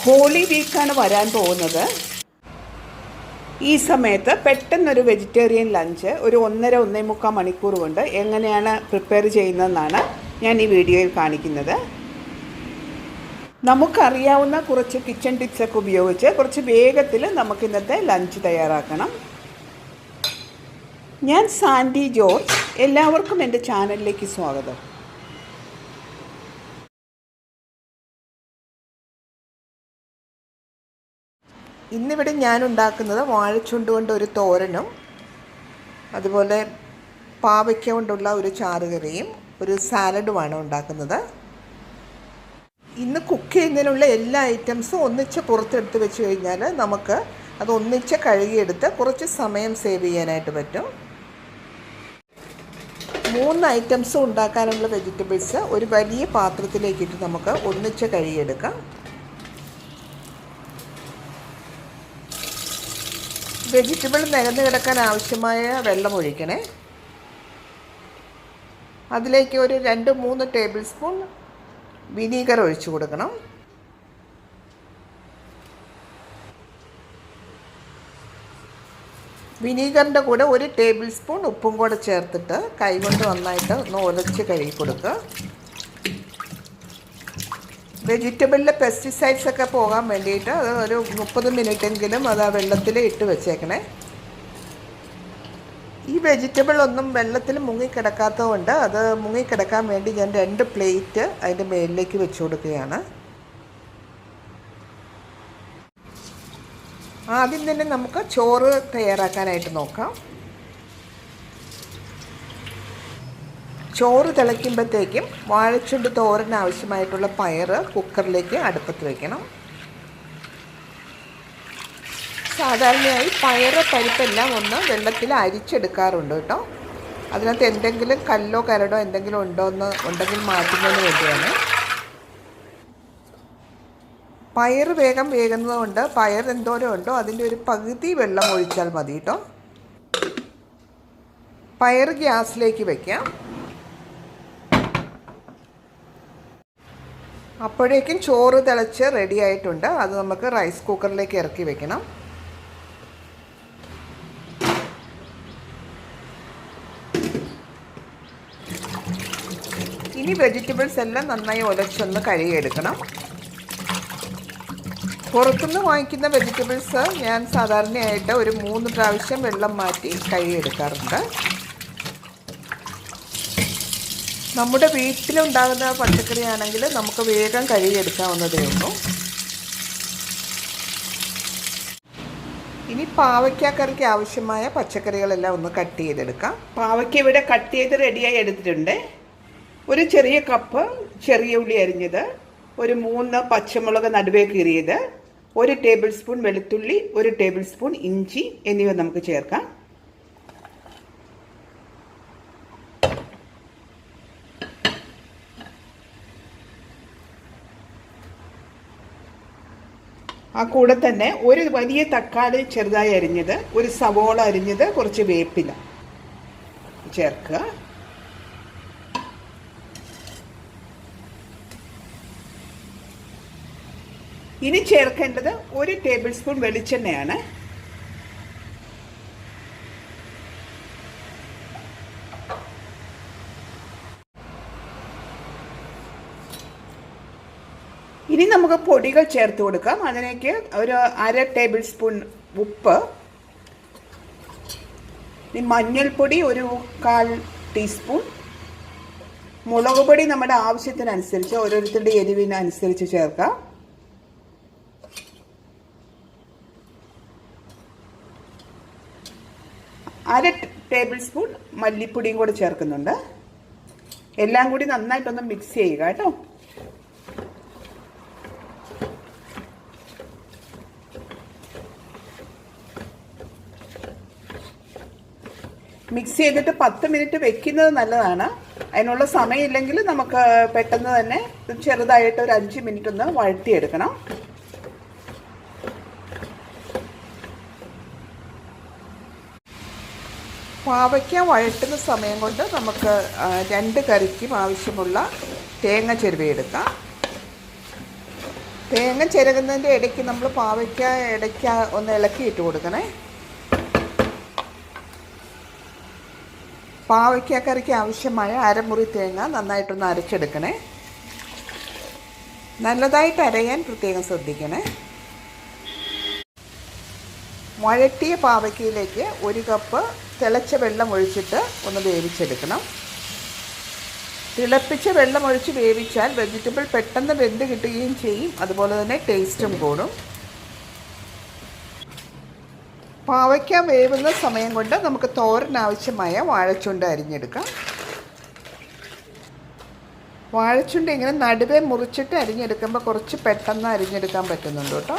Holy വീക്കാണ് വരാൻ പോകുന്നത്. ഈ സമയത്ത് പെട്ടെന്നൊരു വെജിറ്റേറിയൻ ലഞ്ച് ഒരു 1.5 മണിക്കൂർ കൊണ്ട് എങ്ങനെയാണ് പ്രിപ്പയർ ചെയ്യുന്നതെന്നാണ് ഞാൻ ഈ വീഡിയോയിൽ കാണിക്കുന്നത്. നമുക്കറിയാവുന്ന കുറച്ച് കിച്ചൺ ടിപ്സൊക്കെ ഉപയോഗിച്ച് കുറച്ച് വേഗത്തിൽ നമുക്ക് ഇന്നത്തെ ലഞ്ച് തയ്യാറാക്കണം. ഞാൻ സാൻഡി ജോർജ്. എല്ലാവർക്കും എൻ്റെ ചാനലിലേക്ക് സ്വാഗതം. ഇന്നിവിടെ ഞാൻ ഉണ്ടാക്കുന്നത് വാഴച്ചുണ്ട് കൊണ്ട് ഒരു തോരനും അതുപോലെ പാവയ്ക്ക കൊണ്ടുള്ള ഒരു ചാറുകറിയും ഒരു സാലഡുമാണ് ഉണ്ടാക്കുന്നത്. ഇന്ന് കുക്ക് ചെയ്യുന്നതിനുള്ള എല്ലാ ഐറ്റംസും ഒന്നിച്ച് പുറത്തെടുത്ത് വെച്ച് കഴിഞ്ഞാൽ നമുക്ക് അത് ഒന്നിച്ച് കഴുകിയെടുത്ത് കുറച്ച് സമയം സേവ് ചെയ്യാനായിട്ട് പറ്റും. 3 ഐറ്റംസും ഉണ്ടാക്കാനുള്ള വെജിറ്റബിൾസ് ഒരു വലിയ പാത്രത്തിലേക്കിട്ട് നമുക്ക് ഒന്നിച്ച് കഴുകിയെടുക്കാം. വെജിറ്റബിൾ നിരന്ന് കിടക്കാൻ ആവശ്യമായ വെള്ളം ഒഴിക്കണേ. അതിലേക്ക് ഒരു 2-3 ടേബിൾ സ്പൂൺ വിനീഗർ ഒഴിച്ചു കൊടുക്കണം. വിനീഗറിൻ്റെ കൂടെ 1 ടേബിൾ സ്പൂൺ ഉപ്പും കൂടെ ചേർത്തിട്ട് കൈകൊണ്ട് നന്നായിട്ട് ഒന്ന് ഉരച്ച് കഴുകി കൊടുക്കുക. വെജിറ്റബിളിലെ പെസ്റ്റിസൈഡ്സ് ഒക്കെ പോകാൻ വേണ്ടിയിട്ട് അത് ഒരു 30 മിനിറ്റെങ്കിലും അത് ആ വെള്ളത്തിൽ ഇട്ട് വെച്ചേക്കണേ. ഈ വെജിറ്റബിൾ ഒന്നും വെള്ളത്തിൽ മുങ്ങിക്കിടക്കാത്തത് കൊണ്ട് അത് മുങ്ങിക്കിടക്കാൻ വേണ്ടി ഞാൻ 2 പ്ലേറ്റ് അതിൻ്റെ മേലിലേക്ക് വെച്ച് കൊടുക്കുകയാണ്. ആദ്യം തന്നെ നമുക്ക് ചോറ് തയ്യാറാക്കാനായിട്ട് നോക്കാം. ചോറ് തിളയ്ക്കുമ്പോഴത്തേക്കും വാഴച്ചുണ്ട് തോരന് ആവശ്യമായിട്ടുള്ള പയർ കുക്കറിലേക്ക് അടുപ്പത്ത് വയ്ക്കണം. സാധാരണയായി പരിപ്പെല്ലാം ഒന്ന് വെള്ളത്തിൽ അരിച്ചെടുക്കാറുണ്ട് കേട്ടോ. അതിനകത്ത് എന്തെങ്കിലും കല്ലോ കരടോ എന്തെങ്കിലും ഉണ്ടെങ്കിൽ മാറ്റുന്നതിന് വേണ്ടിയാണ്. പയർ വേഗം വേകുന്നത് കൊണ്ട് പയർ എന്തോരം ഉണ്ടോ അതിൻ്റെ ഒരു പകുതി വെള്ളം ഒഴിച്ചാൽ മതി കേട്ടോ. പയർ ഗ്യാസിലേക്ക് വയ്ക്കാം. അപ്പോഴേക്കും ചോറ് തിളച്ച് റെഡി ആയിട്ടുണ്ട്. അത് നമുക്ക് റൈസ് കുക്കറിലേക്ക് ഇറക്കി വെക്കണം. ഇനി വെജിറ്റബിൾസ് എല്ലാം നന്നായി ഉലച്ചൊന്ന് കഴുകിയെടുക്കണം. പുറത്തുനിന്ന് വാങ്ങിക്കുന്ന വെജിറ്റബിൾസ് ഞാൻ സാധാരണയായിട്ട് ഒരു 3 പ്രാവശ്യം വെള്ളം മാറ്റി കഴുകിയെടുക്കാറുണ്ട്. നമ്മുടെ വീട്ടിലുണ്ടാകുന്ന പച്ചക്കറി ആണെങ്കിൽ നമുക്ക് വേഗം കഴുകിയെടുക്കാവുന്നതേ ഉള്ളൂ. ഇനി പാവയ്ക്ക കറിക്ക് ആവശ്യമായ പച്ചക്കറികളെല്ലാം ഒന്ന് കട്ട് ചെയ്തെടുക്കാം. പാവയ്ക്ക ഇവിടെ കട്ട് ചെയ്ത് റെഡിയായി എടുത്തിട്ടുണ്ട്. ഒരു ചെറിയ കപ്പ് ചെറിയ ഉള്ളി അരിഞ്ഞത്, ഒരു 3 പച്ചമുളക് നടുവേ കീറിയത്, 1 ടേബിൾ സ്പൂൺ വെളുത്തുള്ളി, 1 ടേബിൾ സ്പൂൺ ഇഞ്ചി എന്നിവ നമുക്ക് ചേർക്കാം. ആ കൂടെ തന്നെ ഒരു വലിയ തക്കാളി ചെറുതായി അരിഞ്ഞത്, ഒരു സവോള അരിഞ്ഞത്, കുറച്ച് വേപ്പില ചേർക്കുക. ഇനി ചേർക്കേണ്ടത് 1 ടേബിൾ സ്പൂൺ വെളിച്ചെണ്ണയാണ്. ഇനി നമുക്ക് പൊടികൾ ചേർത്ത് കൊടുക്കാം. അതിലേക്ക് ഒരു 1/2 ടേബിൾ സ്പൂൺ ഉപ്പ്, മഞ്ഞൾപ്പൊടി ഒരു 1/4 ടീസ്പൂൺ, മുളക് പൊടി നമ്മുടെ ആവശ്യത്തിനനുസരിച്ച് ഓരോരുത്തരുടെ എരിവിനനുസരിച്ച് ചേർക്കാം. അര ടേബിൾ സ്പൂൺ മല്ലിപ്പൊടിയും കൂടി ചേർക്കുന്നുണ്ട്. എല്ലാം കൂടി നന്നായിട്ടൊന്ന് മിക്സ് ചെയ്യുക കേട്ടോ. മിക്സ് ചെയ്തിട്ട് 10 മിനിറ്റ് വെക്കുന്നത് നല്ലതാണ്. അതിനുള്ള സമയമില്ലെങ്കിൽ നമുക്ക് പെട്ടെന്ന് തന്നെ ചെറുതായിട്ട് ഒരു 5 മിനിറ്റ് ഒന്ന് വഴറ്റിയെടുക്കണം. പാവയ്ക്ക വഴറ്റുന്ന സമയം കൊണ്ട് നമുക്ക് 2 കറിക്കും ആവശ്യമുള്ള തേങ്ങ ചിരവിയെടുക്കാം. തേങ്ങ ചിരകുന്നതിൻ്റെ ഇടയ്ക്ക് നമ്മൾ പാവയ്ക്ക ഇടയ്ക്ക് ഒന്ന് ഇളക്കിയിട്ട് കൊടുക്കണേ. പാവയ്ക്ക കറിക്ക് ആവശ്യമായ അരമുറി തേങ്ങ നന്നായിട്ടൊന്ന് അരച്ചെടുക്കണേ. നല്ലതായിട്ട് അരയാൻ പ്രത്യേകം ശ്രദ്ധിക്കണേ. വഴറ്റിയ പാവയ്ക്കയിലേക്ക് 1 കപ്പ് തിളച്ച വെള്ളം ഒഴിച്ചിട്ട് ഒന്ന് വേവിച്ചെടുക്കണം. തിളപ്പിച്ച വെള്ളം ഒഴിച്ച് വേവിച്ചാൽ വെജിറ്റബിൾ പെട്ടെന്ന് വെന്ത് കിട്ടുകയും ചെയ്യും, അതുപോലെ തന്നെ ടേസ്റ്റും കൂടും. പാവയ്ക്ക വേവുന്ന സമയം കൊണ്ട് നമുക്ക് തോരനാവശ്യമായ വാഴച്ചുണ്ട് അരിഞ്ഞെടുക്കാം. വാഴച്ചുണ്ട് ഇങ്ങനെ നടുവേ മുറിച്ചിട്ട് അരിഞ്ഞെടുക്കുമ്പോൾ കുറച്ച് പെട്ടെന്ന് അരിഞ്ഞെടുക്കാൻ പറ്റുന്നുണ്ട് കേട്ടോ.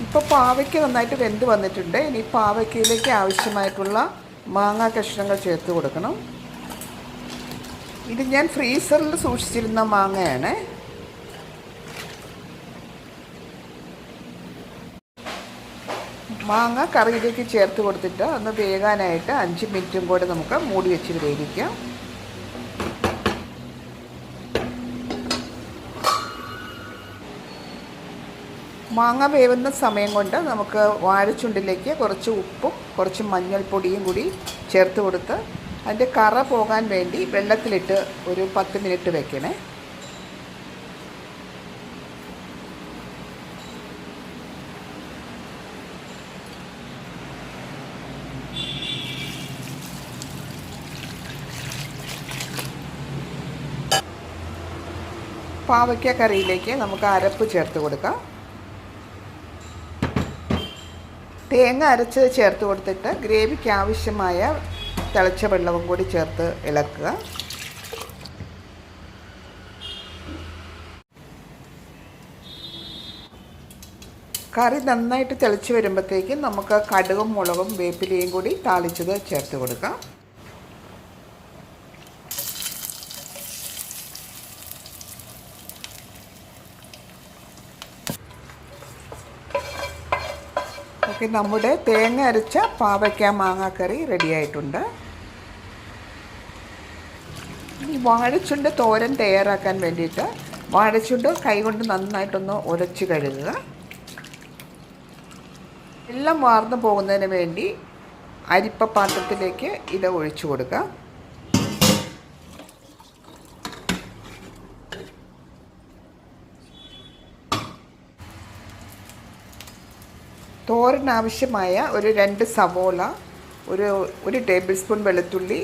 ഇപ്പോൾ പാവയ്ക്ക നന്നായിട്ട് വെന്ത് വന്നിട്ടുണ്ട്. ഇനി പാവയ്ക്കയിലേക്ക് ആവശ്യമായിട്ടുള്ള മാങ്ങാ കഷ്ണങ്ങൾ ചേർത്ത് കൊടുക്കണം. ഇത് ഞാൻ ഫ്രീസറിൽ സൂക്ഷിച്ചിരുന്ന മാങ്ങയാണ്. മാങ്ങ കറിയിലേക്ക് ചേർത്ത് കൊടുത്തിട്ട് ഒന്ന് വേകാനായിട്ട് 5 മിനിറ്റും കൂടെ നമുക്ക് മൂടി വെച്ച് വേവിക്കാം. മാങ്ങ വേവുന്ന സമയം കൊണ്ട് നമുക്ക് വാഴച്ചുണ്ടിലേക്ക് കുറച്ച് ഉപ്പും കുറച്ച് മഞ്ഞൾപ്പൊടിയും കൂടി ചേർത്ത് കൊടുത്ത് അതിൻ്റെ കറ പോകാൻ വേണ്ടി വെള്ളത്തിലിട്ട് ഒരു 10 മിനിറ്റ് വെക്കണേ. പാവയ്ക്ക കറിയിലേക്ക് നമുക്ക് അരപ്പ് ചേർത്ത് കൊടുക്കാം. തേങ്ങ അരച്ച് ചേർത്ത് കൊടുത്തിട്ട് ഗ്രേവിക്ക് ആവശ്യമായ തിളച്ച വെള്ളവും കൂടി ചേർത്ത് ഇളക്കുക. കറി നന്നായിട്ട് തിളച്ച് വരുമ്പോഴത്തേക്കും നമുക്ക് കടുകും മുളകും വേപ്പിലയും കൂടി താളിച്ചത് ചേർത്ത് കൊടുക്കാം. ഓക്കെ, നമ്മുടെ തേങ്ങ അരച്ച പാവയ്ക്ക മാങ്ങാക്കറി റെഡിയായിട്ടുണ്ട്. ഈ വാഴച്ചുണ്ട് തോരൻ തയ്യാറാക്കാൻ വേണ്ടിയിട്ട് വാഴച്ചുണ്ട് കൈകൊണ്ട് നന്നായിട്ടൊന്ന് ഉരച്ച് കഴുകുക. എല്ലാം വാർന്നു പോകുന്നതിന് വേണ്ടി അരിപ്പ പാത്രത്തിലേക്ക് ഇത് ഒഴിച്ചു കൊടുക്കുക. തോരനാവശ്യമായ ഒരു 2 സവോള, ഒരു ടേബിൾ സ്പൂൺ വെളുത്തുള്ളി,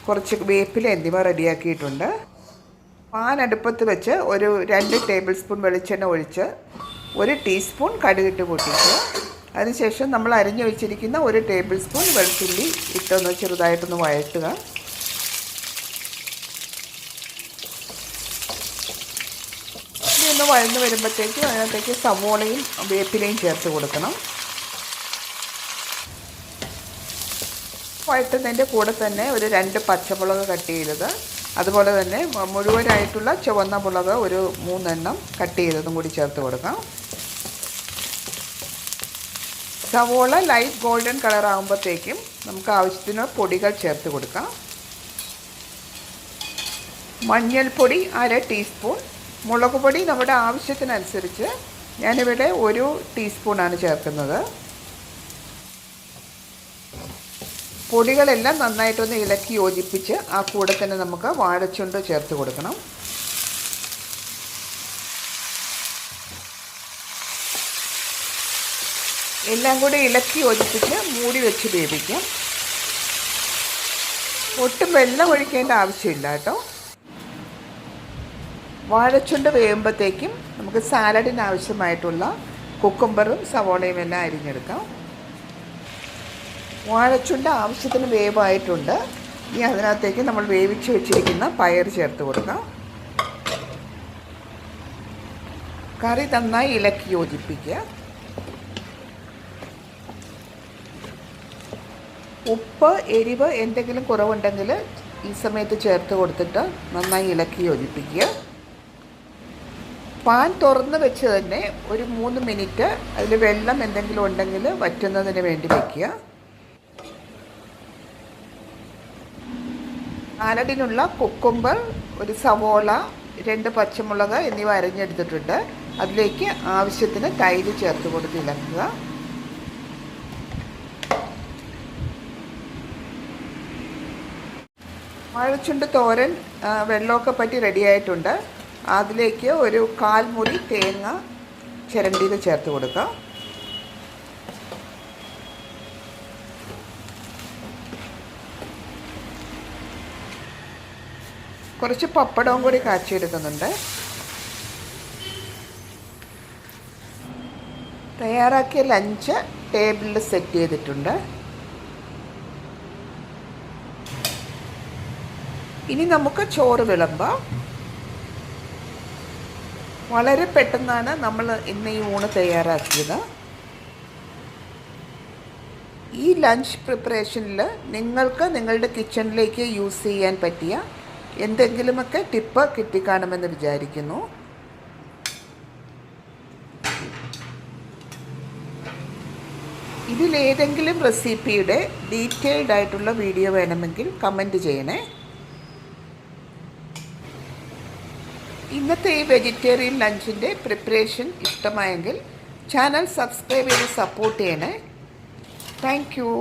കുറച്ച് വേപ്പില എന്നിവ റെഡിയാക്കിയിട്ടുണ്ട്. പാൻ അടുപ്പത്ത് വെച്ച് ഒരു 2 ടേബിൾ സ്പൂൺ വെളിച്ചെണ്ണ ഒഴിച്ച് 1 ടീസ്പൂൺ കടുകിട്ട് പൊട്ടിക്കുക. അതിനുശേഷം നമ്മൾ അരിഞ്ഞു വെച്ചിരിക്കുന്ന 1 ടേബിൾ സ്പൂൺ വെളുത്തുള്ളി ഇട്ടൊന്ന് ചെറുതായിട്ടൊന്ന് വഴറ്റുക. ഇതൊന്ന് വഴന്ന് വരുമ്പോഴത്തേക്കും അതിനകത്തേക്ക് സവോളയും വേപ്പിലയും ചേർത്ത് കൊടുക്കണം. വഴറ്റുന്നതിൻ്റെ കൂടെ തന്നെ ഒരു 2 പച്ചമുളക് കട്ട് ചെയ്തത്, അതുപോലെ തന്നെ മുഴുവനായിട്ടുള്ള ചുവന്ന മുളക് ഒരു 3 എണ്ണം കട്ട് ചെയ്തതും കൂടി ചേർത്ത് കൊടുക്കാം. സവോള ലൈറ്റ് ഗോൾഡൻ കളർ ആകുമ്പോഴത്തേക്കും നമുക്ക് ആവശ്യത്തിന് പൊടികൾ ചേർത്ത് കൊടുക്കാം. മഞ്ഞൾപ്പൊടി 1/2 ടീസ്പൂൺ, മുളക് പൊടി നമ്മുടെ ആവശ്യത്തിനനുസരിച്ച് ഞാനിവിടെ 1 ടീസ്പൂണാണ് ചേർക്കുന്നത്. പൊടികളെല്ലാം നന്നായിട്ടൊന്ന് ഇളക്കി യോജിപ്പിച്ച് ആ കൂടെ തന്നെ നമുക്ക് വാഴച്ചുണ്ട് ചേർത്ത് കൊടുക്കണം. എല്ലാം കൂടി ഇളക്കി യോജിപ്പിച്ച് മൂടി വെച്ച് വേവിക്കാം. ഒട്ടും വെള്ളം ഒഴിക്കേണ്ട ആവശ്യമില്ല കേട്ടോ. വാഴച്ചുണ്ട് വേകുമ്പോഴത്തേക്കും നമുക്ക് സാലഡിന് ആവശ്യമായിട്ടുള്ള കുക്കുംബറും സവോളയും എല്ലാം അരിഞ്ഞെടുക്കാം. വാഴച്ചുണ്ട് ആവശ്യത്തിന് വേവായിട്ടുണ്ട്. ഇനി അതിനകത്തേക്ക് നമ്മൾ വേവിച്ച് വെച്ചിരിക്കുന്ന പയർ ചേർത്ത് കൊടുക്കാം. കറി നന്നായി ഇളക്കി യോജിപ്പിക്കുക. ഉപ്പ്, എരിവ് എന്തെങ്കിലും കുറവുണ്ടെങ്കിൽ ഈ സമയത്ത് ചേർത്ത് കൊടുത്തിട്ട് നന്നായി ഇളക്കി യോജിപ്പിക്കുക. പാൻ തുറന്ന് വെച്ച് തന്നെ ഒരു 3 മിനിറ്റ് അതിൽ വെള്ളം എന്തെങ്കിലും ഉണ്ടെങ്കിൽ വറ്റുന്നതിന് വേണ്ടി വയ്ക്കുക. സാലഡിനുള്ള കുക്കുംബർ, ഒരു സവോള, 2 പച്ചമുളക് എന്നിവ അരിഞ്ഞെടുത്തിട്ടുണ്ട്. അതിലേക്ക് ആവശ്യത്തിന് തൈര് ചേർത്ത് കൊടുത്ത് ഇളക്കുക. വാഴച്ചുണ്ട് തോരൻ വെള്ളമൊക്കെ പറ്റി റെഡിയായിട്ടുണ്ട്. അതിലേക്ക് ഒരു 1/4 മുറി തേങ്ങ ചിരണ്ടിയത് ചേർത്ത് കൊടുക്കുക. കുറച്ച് പപ്പടവും കൂടി കാച്ചിയെടുക്കുന്നുണ്ട്. തയ്യാറാക്കിയ ലഞ്ച് ടേബിളിൽ സെറ്റ് ചെയ്തിട്ടുണ്ട്. ഇനി നമുക്ക് ചോറ് വിളമ്പാം. വളരെ പെട്ടെന്നാണ് നമ്മൾ ഇന്ന് ഈ ഊണ് തയ്യാറാക്കിയത്. ഈ ലഞ്ച് പ്രിപ്പറേഷനിൽ നിങ്ങൾക്ക് നിങ്ങളുടെ കിച്ചണിലേക്ക് യൂസ് ചെയ്യാൻ പറ്റിയ എന്തെങ്കിലുമൊക്കെ ടിപ്പ് കിട്ടിക്കാണുമെന്ന് വിചാരിക്കുന്നു. ഇതിലേതെങ്കിലും റെസിപ്പിയുടെ ഡീറ്റെയിൽഡ് ആയിട്ടുള്ള വീഡിയോ വേണമെങ്കിൽ കമൻറ്റ് ചെയ്യണേ. ഇന്നത്തെ ഈ വെജിറ്റേറിയൻ ലഞ്ചിൻ്റെ പ്രിപ്പറേഷൻ ഇഷ്ടമായെങ്കിൽ ചാനൽ സബ്സ്ക്രൈബ് ചെയ്ത് സപ്പോർട്ട് ചെയ്യണേ. Thank you.